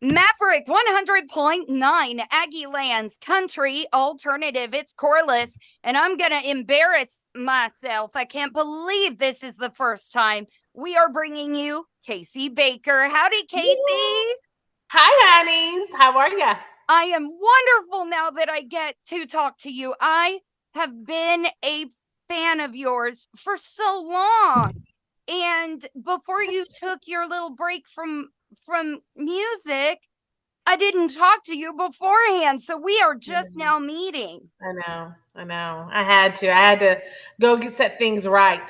Maverick 100.9 Aggie Lands Country Alternative. It's Corliss, and I'm going to embarrass myself. I can't believe this is the first time we are bringing you Casey Baker. Howdy, Casey. Hi, honeys. How are ya? I am wonderful now that I get to talk to you. I have been a fan of yours for so long. And before you took your little break from music, I didn't talk to you beforehand, so we are just now meeting. I know. I had to go set things right.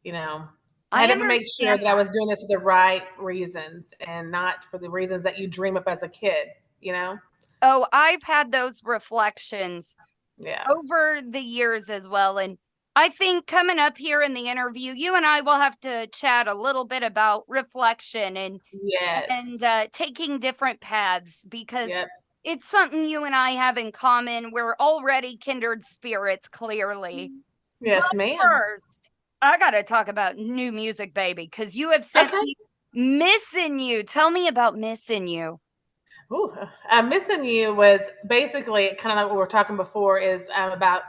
You know, I I had to make sure understand that I that. was doing this for the right reasons and not for the reasons that you dream up as a kid. You know? Oh, I've had those reflections Yeah. over the years as well. And I think coming up here in the interview, you and I will have to chat a little bit about reflection and Yes. taking different paths because Yep. it's something you and I have in common. We're already kindred spirits, clearly. But Yes, ma'am. first, I got to talk about new music, baby, because you have sent Okay. me Missing You. Tell me about Missing You. Ooh, Missing You was basically kind of like what we were talking before is about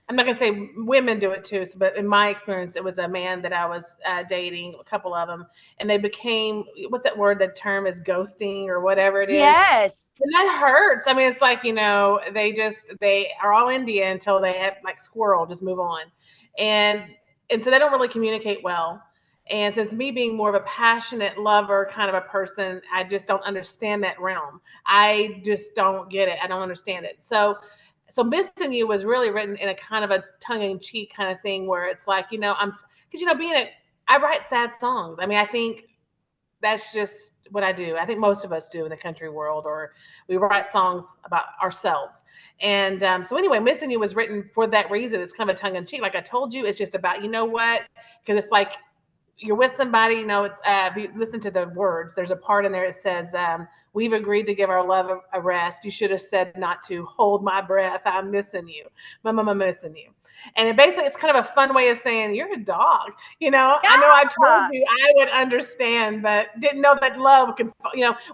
I'm not gonna say women do it too, but in my experience, it was a man that I was dating, a couple of them, and they became what's that word? The term is ghosting or whatever it is, Yes. and that hurts. I mean, it's like they are all India until they have like squirrel, just move on, and and so they don't really communicate well. And since me being more of a passionate lover kind of a person, I just don't understand that realm. I just don't get it. I don't understand it. So missing you was really written in a kind of a tongue-in-cheek kind of thing where it's like I'm because being a I write sad songs. I mean, I think that's just what I do. I think most of us do in the country world, or we write songs about ourselves. And so anyway, missing you was written for that reason. It's kind of a tongue-in-cheek, like I told you. It's just about what, because it's like you're with somebody, it's if you listen to the words, there's a part in there that says, we've agreed to give our love a rest. You should have said not to hold my breath. I'm missing you. I'm missing you. And basically it's kind of a fun way of saying you're a dog. I know I told Yeah. you I would understand, but didn't know that love can,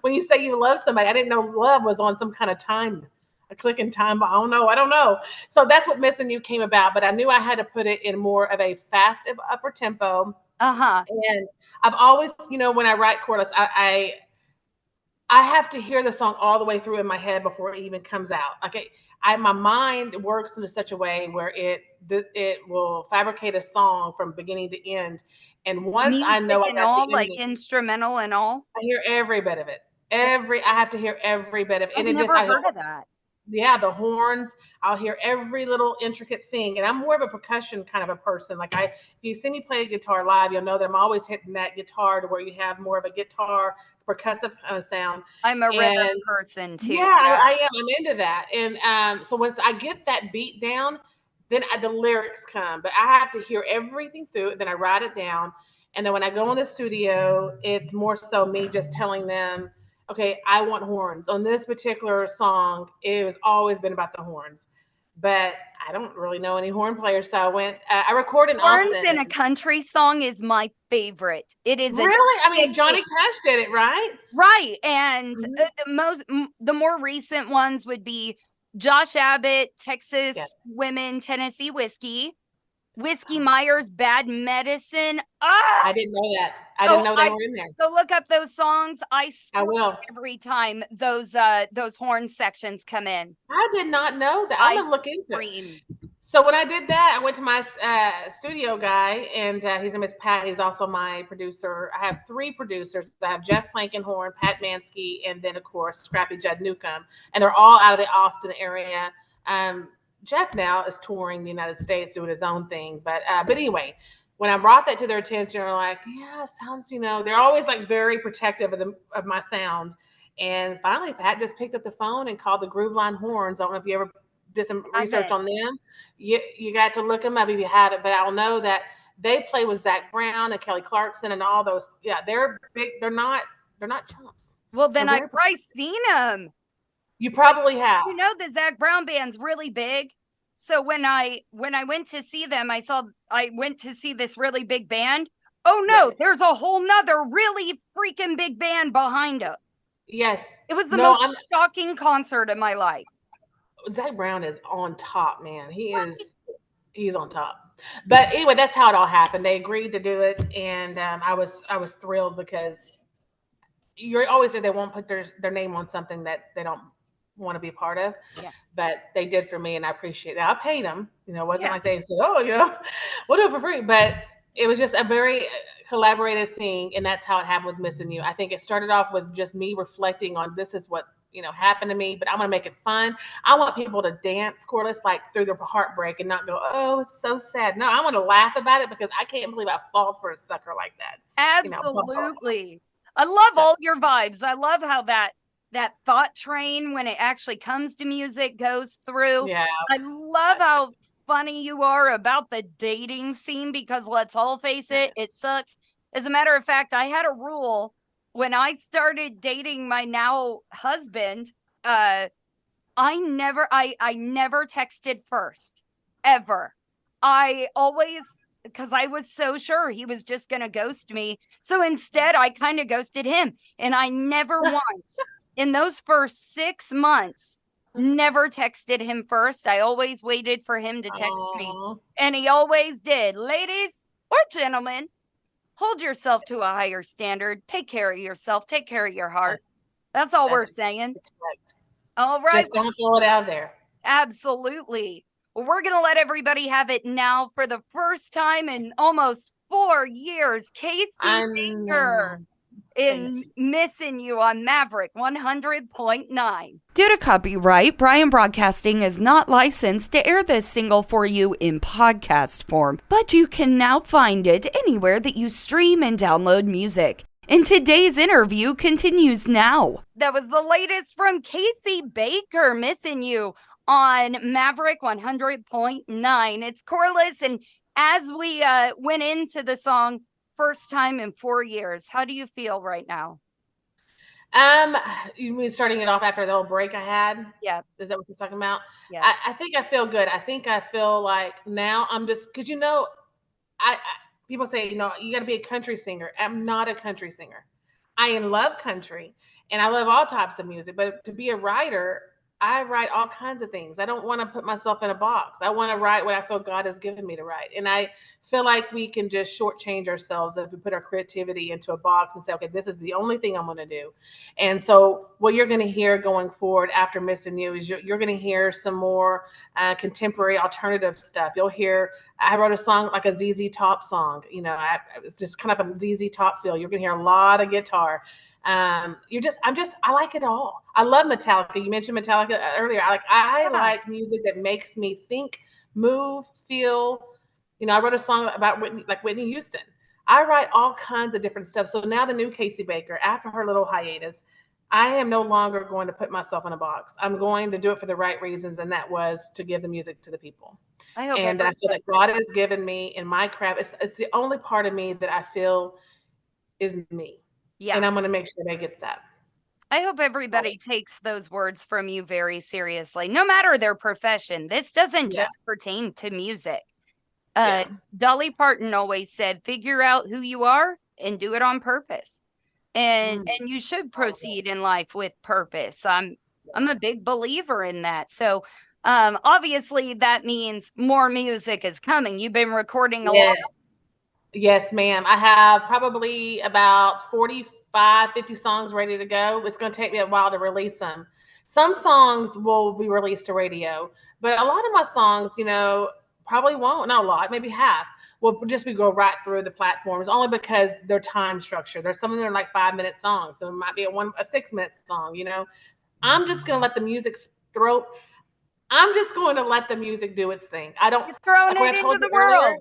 when you say you love somebody, I didn't know love was on some kind of time, a click in time. I don't know. So that's what missing you came about. But I knew I had to put it in more of a fast upper tempo, Uh-huh. and I've always, when I write chorus, I have to hear the song all the way through in my head before it even comes out. Like my mind works in such a way where it will fabricate a song from beginning to end. And once I Music know I and got the all, like ending, instrumental and all. I hear every bit of it. Th- I have to hear every bit of it. I've And it just never I hear, heard of that. yeah, the horns. I'll hear every little intricate thing, and I'm more of a percussion kind of a person. If you see me play guitar live, you'll know that I'm always hitting that guitar to where you have more of a guitar percussive kind of sound. I'm a rhythm And person too. yeah, Yeah. I am. I'm into that. And so once I get that beat down, then the lyrics come. But I have to hear everything through it. Then I write it down. And then when I go in the studio, it's more so me just telling them, okay, I want horns. On this particular song, it has always been about the horns. But I don't really know any horn players. So I recorded in Horns Austin. in a country song is my favorite. It is Really? I mean, addicting. Johnny Cash did it, right? Right. And Hmm. the more recent ones would be Josh Abbott, Yeah. Texas Women, Tennessee Whiskey, Whiskey Myers, Bad Medicine. Ah, I didn't know that. I didn't oh, know they I were in there. go look up those songs. I I scream will. every time those horn sections come in. I did not know that. I'm I gonna look into it. scream. So when I did that, I went to my studio guy, and his name is Pat. He's also my producer. I have three producers. I have Jeff Plankenhorn, Pat Mansky, and then of course Scrappy Judd Newcomb, and they're all out of the Austin area. Um, Jeff now is touring the United States doing his own thing, but anyway, when I brought that to their attention, they're like, "Yeah, sounds." They're always like very protective of my sound. And finally, Pat just picked up the phone and called the Grooveline Horns. I don't know if you ever did some I research bet. on them. You got to look them up if you haven't, but I'll know that they play with Zach Brown and Kelly Clarkson and all those. Yeah, they're big. They're not chumps. Well, They're then I've very. probably seen them. You Like, probably have. the Zach Brown band's really big. So when I went to see them, I went to see this really big band. Oh Yeah. no, there's a whole nother really freaking big band behind it. Yes. It was the No, most shocking concert of my life. Zach Brown is on top, man. He's on top. But anyway, that's how it all happened. They agreed to do it, and I was thrilled because you're always there. They won't put their name on something that they don't want to be a part of. Yeah. But they did for me, and I appreciate that. I paid them. It wasn't Yeah. like they said, "Oh, we'll do it for free." But it was just a very collaborative thing, and that's how it happened with Missing You. I think it started off with just me reflecting on this is what happened to me, but I'm gonna make it fun. I want people to dance, Corliss, like through their heartbreak and not go, "Oh, it's so sad." No, I want to laugh about it because I can't believe I fall for a sucker like that. Absolutely. I love all your vibes. I love how that thought train, when it actually comes to music, goes through. Yeah. I love how funny you are about the dating scene, because let's all face it, it sucks. As a matter of fact, I had a rule when I started dating my now husband. I never texted first, ever. I always, because I was so sure he was just going to ghost me. So instead, I kind of ghosted him. And I never once, in those first 6 months, never texted him first. I always waited for him to text me. And he always did. Ladies or gentlemen, hold yourself to a higher standard. Take care of yourself. Take care of your heart. That's all we're saying. Correct. All right. Just don't throw it out there. Absolutely. Well, we're going to let everybody have it now for the first time in almost 4 years. Casey Baker in Missing You on Maverick 100.9. Due to copyright, Bryan Broadcasting is not licensed to air this single for you in podcast form, but you can now find it anywhere that you stream and download music. And today's interview continues now. That was the latest from Casey Baker, Missing You on Maverick 100.9. It's Corliss, and as we went into the song, first time in 4 years, how do you feel right now? You mean starting it off after the whole break I had? Yeah. Is that what you're talking about? Yeah. I think I feel good. I think I feel like now I'm just, because I people say, you got to be a country singer. I'm not a country singer. I love country and I love all types of music, but to be a writer, I write all kinds of things. I don't want to put myself in a box. I want to write what I feel God has given me to write. And I feel like we can just shortchange ourselves if we put our creativity into a box and say, okay, this is the only thing I'm going to do. And so what you're going to hear going forward after Missing You is you're going to hear some more contemporary alternative stuff. You'll hear, I wrote a song like a ZZ Top song. It's just kind of a ZZ Top feel. You're going to hear a lot of guitar. I like it all. I love Metallica. You mentioned Metallica earlier. I like music that makes me think, move, feel. I wrote a song about Whitney Houston. I write all kinds of different stuff. So now the new Casey Baker, after her little hiatus, I am no longer going to put myself in a box. I'm going to do it for the right reasons, and that was to give the music to the people. I feel like God has given me in my craft. It's the only part of me that I feel is me. Yeah. And I'm going to make sure that gets that. I hope everybody takes those words from you very seriously, no matter their profession. This doesn't just pertain to music. Dolly Parton always said, figure out who you are and do it on purpose. And you should proceed in life with purpose. I'm a big believer in that. So obviously that means more music is coming. You've been recording a lot. Yes, ma'am. I have probably about 45, 50 songs ready to go. It's going to take me a while to release them. Some songs will be released to radio, but a lot of my songs, probably won't. Not a lot, maybe half will just go right through the platforms, only because they're time structured. There's some of them are like 5-minute songs, so it might be a 6-minute song. I'm just going to let the music I'm just going to let the music do its thing. I don't. You're throwing it into the world.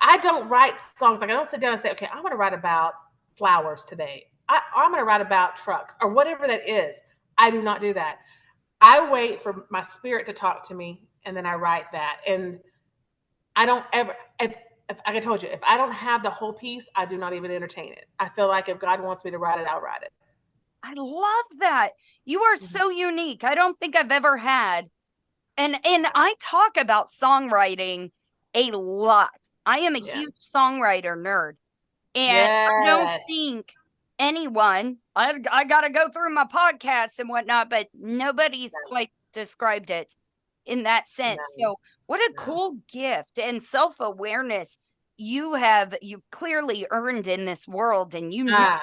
I don't write songs. Like I don't sit down and say, okay, I'm going to write about flowers today. I'm going to write about trucks or whatever that is. I do not do that. I wait for my spirit to talk to me, and then I write that. And I don't ever, if like I told you, if I don't have the whole piece, I do not even entertain it. I feel like if God wants me to write it, I'll write it. I love that. You are so unique. I don't think I've ever had. And I talk about songwriting a lot. I am a huge songwriter nerd. And I don't think anyone, I got to go through my podcasts and whatnot, but nobody's quite described it in that sense. No. So what a cool gift and self-awareness you clearly earned in this world, and you know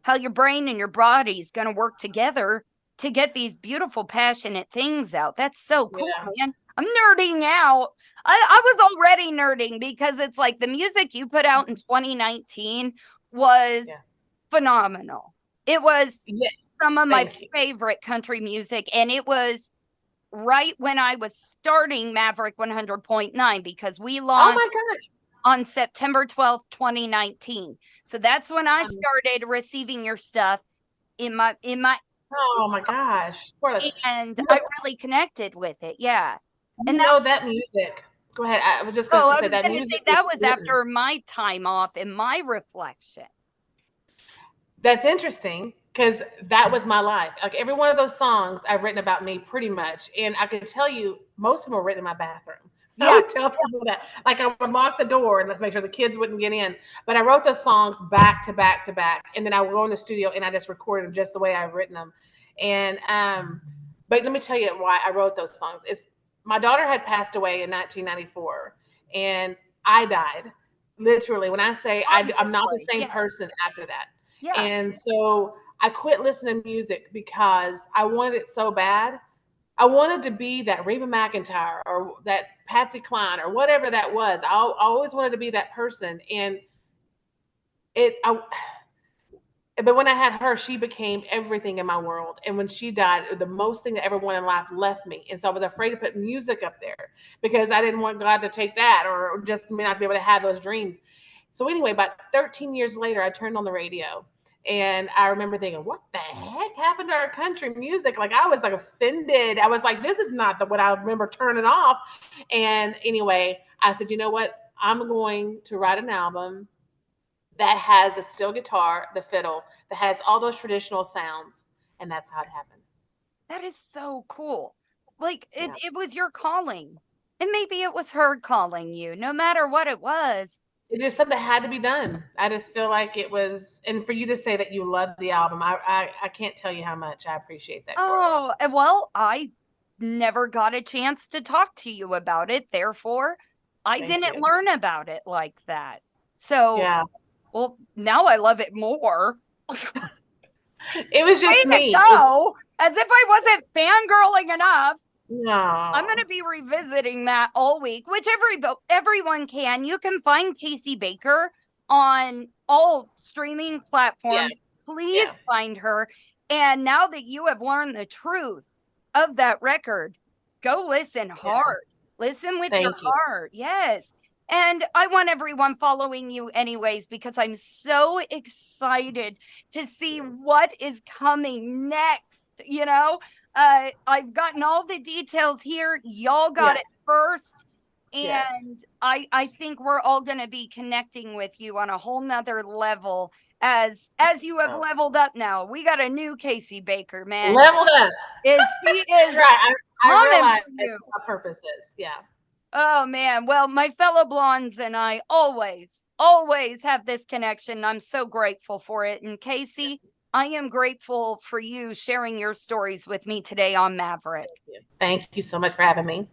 how your brain and your body is going to work together to get these beautiful, passionate things out. That's so cool, man. I'm nerding out. I was already nerding because it's like the music you put out in 2019 was phenomenal. It was some of my favorite country music, and it was right when I was starting Maverick 100.9 because we launched on September 12th, 2019. So that's when I started receiving your stuff in my oh my gosh. And I really connected with it. Yeah. And that music. Go ahead. I was just going to say that music. That was after my time off and my reflection. That's interesting because that was my life. Like every one of those songs I've written about me pretty much. And I can tell you, most of them were written in my bathroom. I would tell people that. Like I would lock the door and let's make sure the kids wouldn't get in. But I wrote those songs back to back to back. And then I would go in the studio and I just recorded them just the way I've written them. And but let me tell you why I wrote those songs. It's my daughter had passed away in 1994 and I died. Literally, when I say I'm not the same person after that. Yeah. And so I quit listening to music because I wanted it so bad. I wanted to be that Reba McEntire or that Patsy Cline or whatever that was. I always wanted to be that person. And but when I had her, she became everything in my world. And when she died, the most thing that everyone in life left me. And so I was afraid to put music up there because I didn't want God to take that or just me not be able to have those dreams. So anyway, about 13 years later, I turned on the radio. And I remember thinking, what the heck happened to our country music? Like, I was like offended. I was like, this is not what I remember turning off. And anyway, I said, you know what? I'm going to write an album that has the steel guitar, the fiddle, that has all those traditional sounds. And that's how it happened. That is so cool. Like, it was your calling. And maybe it was her calling you, no matter what it was. It just something that had to be done. I just feel like it was, and for you to say that you loved the album, I can't tell you how much I appreciate that. Oh, well, I never got a chance to talk to you about it. Therefore, I didn't learn about it like that. So, well, now I love it more. It was just me. As if I wasn't fangirling enough. No. I'm going to be revisiting that all week, which everyone can. You can find Kasey Baker on all streaming platforms. Please find her. And now that you have learned the truth of that record, go listen hard. Listen with your heart. Yes. And I want everyone following you anyways, because I'm so excited to see what is coming next, you know? I've gotten all the details here. Y'all got it first. And I think we're all going to be connecting with you on a whole nother level as you have leveled up now. We got a new Kasey Baker, man. Leveled up. She is right. I realize that's what my purpose is. Yeah. Oh, man. Well, my fellow blondes and I always have this connection. I'm so grateful for it. And Kasey, I am grateful for you sharing your stories with me today on Maverick. Thank you so much for having me.